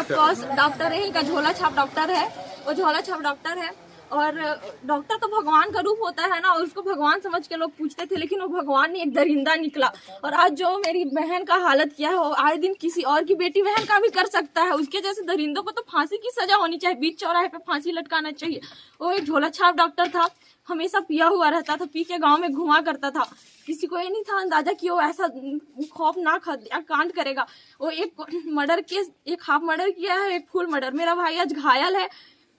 Of course doctor है, इनका झोला छाप डॉक्टर है, वो झोला छाप डॉक्टर है। और डॉक्टर तो भगवान का रूप होता है ना, और उसको भगवान समझ के लोग पूछते थे, लेकिन वो भगवान नहीं, एक दरिंदा निकला। और आज जो मेरी बहन का हालत किया है, वो आए दिन किसी और की बेटी बहन का भी कर सकता है। उसके जैसे दरिंदों को तो फांसी की सजा होनी चाहिए, बीच चौराहे पे फांसी लटकाना चाहिए। वो एक झोला छाप डॉक्टर था, हमेशा पिया हुआ रहता था, पी के गाँव में घुमा करता था। किसी को ये नहीं था अंदाजा कि वो ऐसा खौफनाक कांड करेगा। वो एक मर्डर केस, एक हाफ मर्डर किया है, एक फुल मर्डर। मेरा भाई आज घायल है,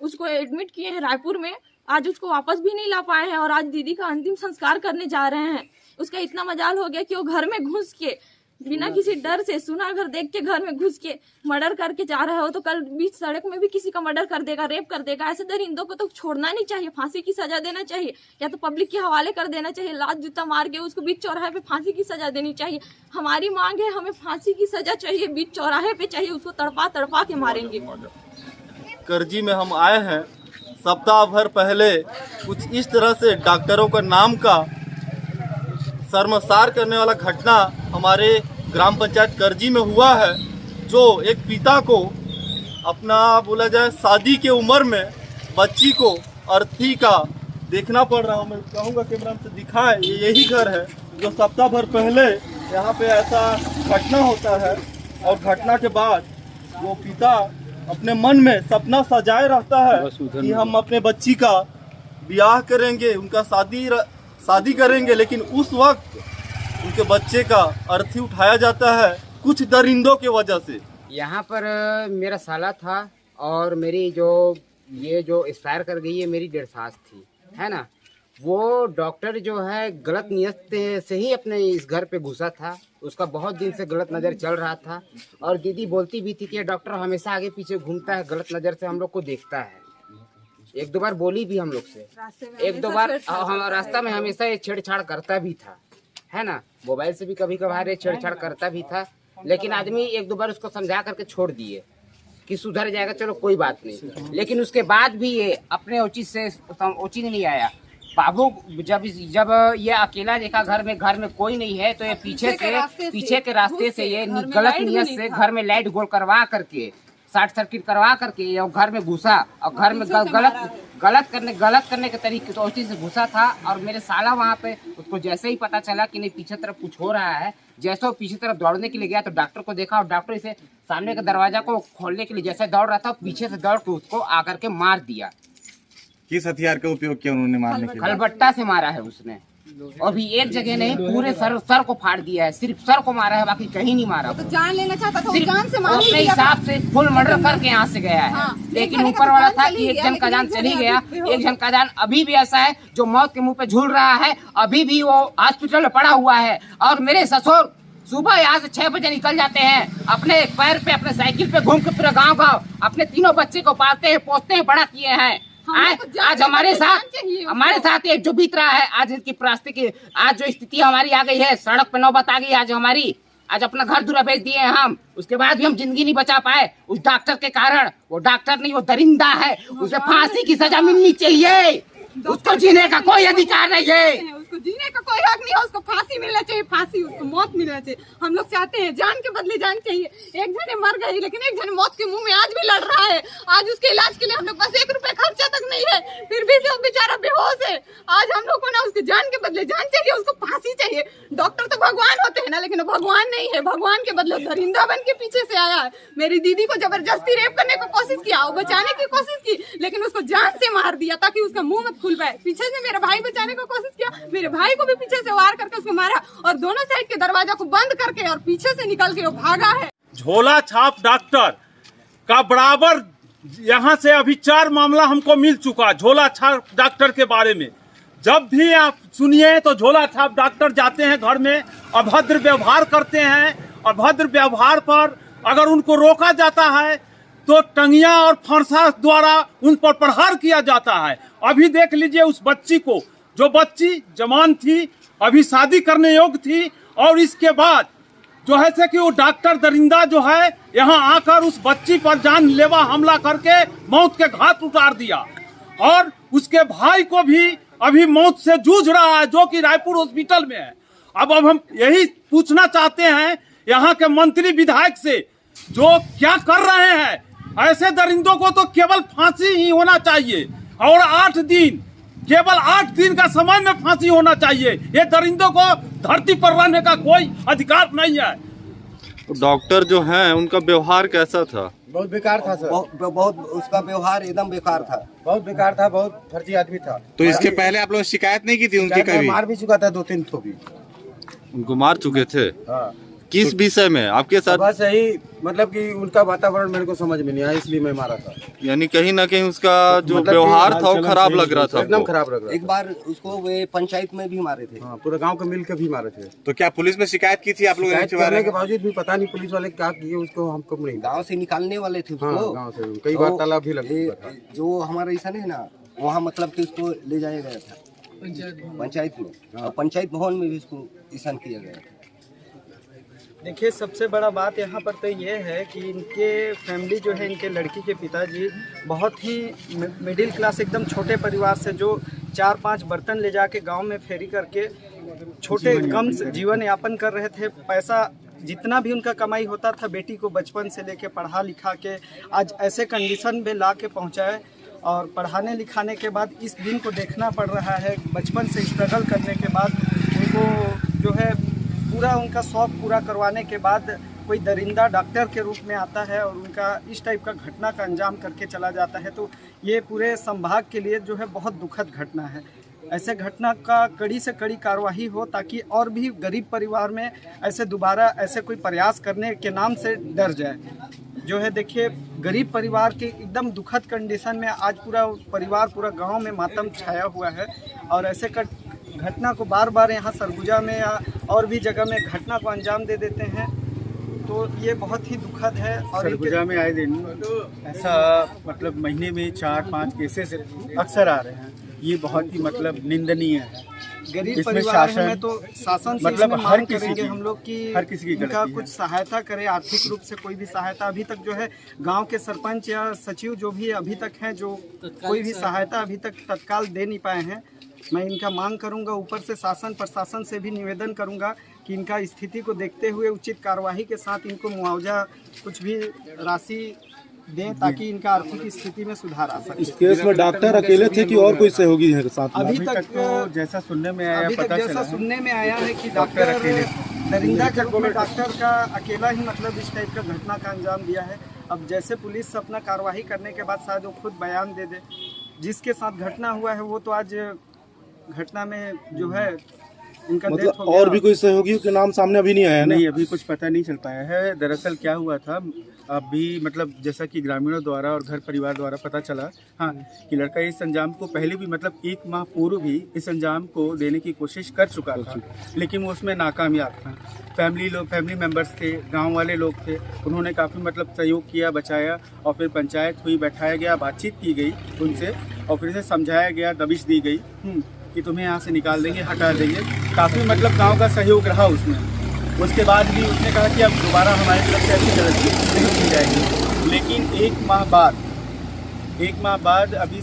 उसको एडमिट किए हैं रायपुर में, आज उसको वापस भी नहीं ला पाए हैं। और आज दीदी का अंतिम संस्कार करने जा रहे हैं। उसका इतना मजाल हो गया कि वो घर में घुस के बिना किसी डर से, सुना घर देख के घर में घुस के मर्डर करके जा रहा हो, तो कल बीच सड़क में भी किसी का मर्डर कर देगा, रेप कर देगा। ऐसे दरिंदों को तो छोड़ना नहीं चाहिए, फांसी की सजा देना चाहिए, या तो पब्लिक के हवाले कर देना चाहिए। लात जूता मार के उसको बीच चौराहे पे फांसी की सजा देनी चाहिए। हमारी मांग है, हमें फांसी की सजा चाहिए, बीच चौराहे पे चाहिए, उसको तड़पा तड़पा के मारेंगे। करजी में हम आए हैं। सप्ताह भर पहले कुछ इस तरह से डॉक्टरों का नाम का शर्मसार करने वाला घटना हमारे ग्राम पंचायत करजी में हुआ है, जो एक पिता को अपना बोला जाए शादी के उम्र में बच्ची को अर्थी का देखना पड़ रहा। मैं कहूँगा कैमरा से दिखाए, ये यही घर है जो सप्ताह भर पहले यहाँ पे ऐसा घटना होता है। और घटना के बाद वो पिता अपने मन में सपना सजाए रहता है कि हम अपने बच्ची का ब्याह करेंगे, उनका शादी करेंगे, लेकिन उस वक्त उनके बच्चे का अर्थी उठाया जाता है कुछ दरिंदों के वजह से। यहाँ पर मेरा साला था, और मेरी जो एक्सपायर कर गई है, मेरी 1.5 साल थी, है ना। वो डॉक्टर जो है गलत नियत से ही अपने इस घर पे घुसा था। उसका बहुत दिन से गलत नज़र चल रहा था, और दीदी बोलती भी थी कि डॉक्टर हमेशा आगे पीछे घूमता है, गलत नज़र से हम लोग को देखता है। 1-2 बार बोली भी हम लोग से, 1-2 बार हम रास्ता में हमेशा ये छेड़छाड़ करता भी था, है ना। मोबाइल से भी कभी कभार ये छेड़छाड़ करता भी था, लेकिन आदमी 1-2 बार उसको समझा करके छोड़ दिए कि सुधर जाएगा, चलो कोई बात नहीं। लेकिन उसके बाद भी ये अपने उचित नहीं आया। बाबू जब ये अकेला देखा घर में कोई नहीं है, तो ये पीछे के रास्ते से ये गलत नियत से घर में लाइट गोल करवा करके, शॉर्ट सर्किट करवा करके ये घर में घुसा, और घर में गलत करने के तरीके तो उसी से घुसा था। और मेरे साला वहाँ पे उसको जैसे ही पता चला कि नहीं पीछे तरफ कुछ हो रहा है, जैसे वो पीछे तरफ दौड़ने के लिए गया, तो डॉक्टर को देखा, और डॉक्टर इसे सामने के दरवाजा को खोलने के लिए जैसे दौड़ रहा था, पीछे से दौड़ के उसको आकर के मार दिया। किस हथियार का उपयोग किया उन्होंने मारने के लिए? खलबट्टा से मारा है उसने, और भी एक जगह नहीं, पूरे सर को फाड़ दिया है। सिर्फ सर को मारा है, बाकी कहीं नहीं मारा। तो जान लेना चाहता था, जान से मार अपने हिसाब से फुल मर्डर करके यहाँ से गया है। हाँ, लेकिन ऊपर वाला था कि एक जन का जान चली गया, एक जन का जान अभी भी ऐसा है जो मौत के मुंह पे झूल रहा है, अभी भी वो हॉस्पिटल में पड़ा हुआ है। और मेरे ससुर सुबह यहाँ से 6 बजे निकल जाते हैं, अपने पैर पे अपने साइकिल पे घूम के पूरा गाँव अपने 3 बच्चे को पालते हैं, पोसते हैं, बड़ा किए हैं। आज हमारे साथ एक जो बीत रहा है, आज इसकी परिस्थिति की, आज जो स्थिति हमारी आ गई है, सड़क पे नौबत आ गई आज हमारी। आज अपना घर दूरा बेच दिए हैं हम, उसके बाद भी हम जिंदगी नहीं बचा पाए उस डॉक्टर के कारण। वो डॉक्टर नहीं, वो दरिंदा है, उसे फांसी की सजा मिलनी चाहिए। उसको जीने का कोई अधिकार नहीं है, उसको जीने का कोई हक नहीं है, उसको फांसी मिलना चाहिए, फांसी, उसको मौत मिलना चाहिए। हम लोग चाहते हैं जान के बदले जान चाहिए। एक जने मर गई, लेकिन एक जने मौत के मुंह में आज भी लड़ रहा है। आज उसके इलाज के लिए हम लोग पास 1 रुपए खर्चा तक नहीं है, फिर भी वो बेचारा बेहोश है। आज हम लोग को ना उसके जान के बदले जान चाहिए, उसको फांसी चाहिए। डॉक्टर तो भगवान होते हैं ना, लेकिन वो भगवान नहीं है, भगवान के बदले दरिंदा बन के पीछे से आया है। मेरी दीदी को जबरदस्ती रेप करने की कोशिश किया, वो बचाने की कोशिश की, लेकिन उसको जान से मार दिया ताकि उसका मुंह मत खुल पाए। पीछे से मेरा भाई बचाने की कोशिश किया, मेरे भाई को भी पीछे से वार करके उसको मारा, और दोनों साइड के दरवाजा को बंद करके और पीछे से निकल के वो भागा है। झोला छाप डॉक्टर का बराबर यहाँ से अभी 4 मामला हमको मिल चुका झोला छाप डॉक्टर के बारे में। जब भी आप सुनिए तो झोला छाप डॉक्टर जाते हैं घर में, अभद्र व्यवहार करते हैं। अभद्र व्यवहार पर अगर उनको रोका जाता है तो टंगिया और फरसा द्वारा उन पर प्रहार किया जाता है। अभी देख लीजिए उस बच्ची को, जो बच्ची जवान थी, अभी शादी करने योग्य थी, और इसके बाद जो है से कि वो डॉक्टर दरिंदा जो है यहाँ आकर उस बच्ची पर जानलेवा हमला करके मौत के घाट उतार दिया, और उसके भाई को भी अभी मौत से जूझ रहा है, जो कि रायपुर हॉस्पिटल में है। अब हम यही पूछना चाहते हैं यहाँ के मंत्री विधायक से, जो क्या कर रहे हैं। ऐसे दरिंदों को तो केवल फांसी ही होना चाहिए, और 8 दिन, केवल 8 दिन का समय में फांसी होना चाहिए। ये दरिंदों को धरती पर रहने का कोई अधिकार नहीं है। डॉक्टर जो हैं उनका व्यवहार कैसा था? बहुत बेकार था सर। बहुत उसका व्यवहार एकदम बेकार था। बहुत बेकार था, बहुत फर्जी आदमी था। तो इसके पहले आप लोग शिकायत नहीं की थी उनकी कभी? मार भी चुका था 2-3 ठो भी। उनको मार चुके थे? हाँ। किस विषय में आपके साथ? बस यही, मतलब कि उनका वातावरण मेरे को समझ में नहीं आया, इसलिए मैं मारा था। यानी कहीं ना कहीं उसका जो मतलब व्यवहार था वो खराब लग रहा था। एकदम खराब लग रहा एक बार उसको वे पंचायत में भी मारे थे। था। हाँ, पूरे गांव के मिल के भी मारे थे। तो क्या पुलिस में शिकायत की थी आप लोगों ने? शिकायत करने के बावजूद भी पता नहीं पुलिस वाले क्या किए उसको, हमको नहीं। गांव से निकालने वाले थे हाँ, उसको। गांव से कई बार तालाब भी लग चुका था। जो हमारा ऐसा नहीं ना, वहाँ मतलब कि उसको ले जाया गया था पंचायत में, और पंचायत भवन में भी उसको ईशान किया गया था। देखिए, सबसे बड़ा बात यहाँ पर तो ये है कि इनके फैमिली जो है, इनके लड़की के पिताजी बहुत ही मिडिल क्लास, एकदम छोटे परिवार से, जो 4-5 बर्तन ले जाके गांव में फेरी करके छोटे कम जीवन यापन कर रहे थे। पैसा जितना भी उनका कमाई होता था, बेटी को बचपन से लेके पढ़ा लिखा के आज ऐसे कंडीशन में ला के पहुँचाए, और पढ़ाने लिखाने के बाद इस दिन को देखना पड़ रहा है। बचपन से स्ट्रगल करने के बाद उनको जो है पूरा उनका शौक पूरा करवाने के बाद कोई दरिंदा डॉक्टर के रूप में आता है और उनका इस टाइप का घटना का अंजाम करके चला जाता है। तो ये पूरे संभाग के लिए जो है बहुत दुखद घटना है। ऐसे घटना का कड़ी से कड़ी कार्रवाई हो, ताकि और भी गरीब परिवार में ऐसे दोबारा ऐसे कोई प्रयास करने के नाम से डर जाए। जो है देखिए, गरीब परिवार के एकदम दुखद कंडीशन में आज पूरा परिवार, पूरा गांव में मातम छाया हुआ है, और ऐसे घटना को बार बार यहाँ सरगुजा में या और भी जगह में घटना को अंजाम दे देते हैं। तो ये बहुत ही दुखद है। और सरगुजा में आए दिन ऐसा मतलब महीने में 4-5 केसेस अक्सर आ रहे हैं। ये बहुत ही मतलब निंदनीय है। गरीब परिवार में तो शासन से मतलब इसमें मांग करेंगे हम लोग कि हर किसी की इनका कुछ सहायता करे, आर्थिक रूप से कोई भी सहायता। अभी तक जो है गांव के सरपंच या सचिव जो भी अभी तक हैं, जो कोई भी सहायता अभी तक तत्काल दे नहीं पाए हैं। मैं इनका मांग करूंगा, ऊपर से शासन प्रशासन से भी निवेदन करूंगा कि इनका स्थिति को देखते हुए उचित कार्यवाही के साथ इनको मुआवजा कुछ भी राशि दें, ताकि इनका आर्थिक स्थिति में सुधार आ सके। इस केस में डॉक्टर अकेले थे कि और कोई सहयोगी है साथ में? अभी तक तो जैसा सुनने में आया, अभी तक जैसा सुनने में आया है कि डॉक्टर दरिंदा के रूप में डॉक्टर का अकेला ही मतलब इस टाइप का घटना का अंजाम दिया है। अब जैसे पुलिस अपना कार्रवाई करने के बाद शायद वो खुद बयान दे दे। जिसके साथ घटना हुआ है वो तो आज घटना में जो है इनका डेथ मतलब हो गया। और भी कोई सहयोगियों के नाम सामने अभी नहीं आया ना? नहीं, अभी कुछ पता नहीं चल पाया है। दरअसल क्या हुआ था, अभी मतलब जैसा कि ग्रामीणों द्वारा और घर परिवार द्वारा पता चला, हाँ, कि लड़का इस अंजाम को पहले भी मतलब 1 माह पूर्व भी इस अंजाम को देने की कोशिश कर चुका था, लेकिन वो उसमें नाकामयाब था। फैमिली मेंबर्स थे, गांव वाले लोग थे, उन्होंने काफ़ी मतलब सहयोग किया, बचाया, और फिर पंचायत हुई, बैठाया गया, बातचीत की गई उनसे, और फिर से समझाया गया, दबिश दी गई कि तुम्हें यहाँ से निकाल देंगे, हटा देंगे। काफ़ी मतलब गांव का सहयोग रहा उसमें। उसके बाद भी उसने कहा कि अब दोबारा हमारी तरफ से ऐसी गलती नहीं की जाएगी। लेकिन 1 माह बाद अभी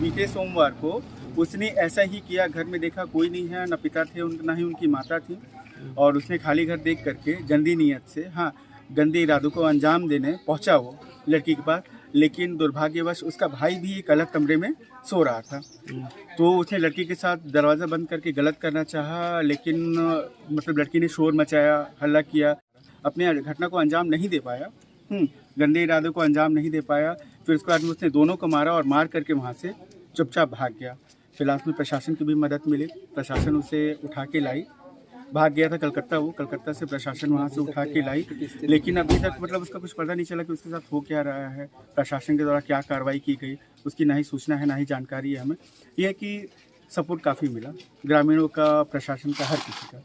बीते सोमवार को उसने ऐसा ही किया। घर में देखा कोई नहीं है, न पिता थे ना ही उनकी माता थी, और उसने खाली घर देख करके गंदी नीयत से, हाँ, गंदे इरादों को अंजाम देने पहुँचा वो लड़की के पास। लेकिन दुर्भाग्यवश उसका भाई भी एक अलग कमरे में सो रहा था, तो उसने लड़की के साथ दरवाज़ा बंद करके गलत करना चाहा, लेकिन मतलब लड़की ने शोर मचाया, हल्ला किया, अपने घटना को अंजाम नहीं दे पाया, गंदे इरादों को अंजाम नहीं दे पाया। फिर उसके बाद उसने दोनों को मारा और मार करके वहाँ से चुपचाप भाग गया। फिलहाल में प्रशासन की भी मदद मिली, प्रशासन उसे उठा के लाई भाग गया था कलकत्ता। वो कलकत्ता से प्रशासन वहाँ से उठा के लाई, लेकिन अभी तक मतलब उसका कुछ पता नहीं चला कि उसके साथ हो क्या रहा है, प्रशासन के द्वारा क्या कार्रवाई की गई, उसकी ना ही सूचना है ना ही जानकारी है हमें। यह है कि सपोर्ट काफ़ी मिला ग्रामीणों का, प्रशासन का, हर किसी का।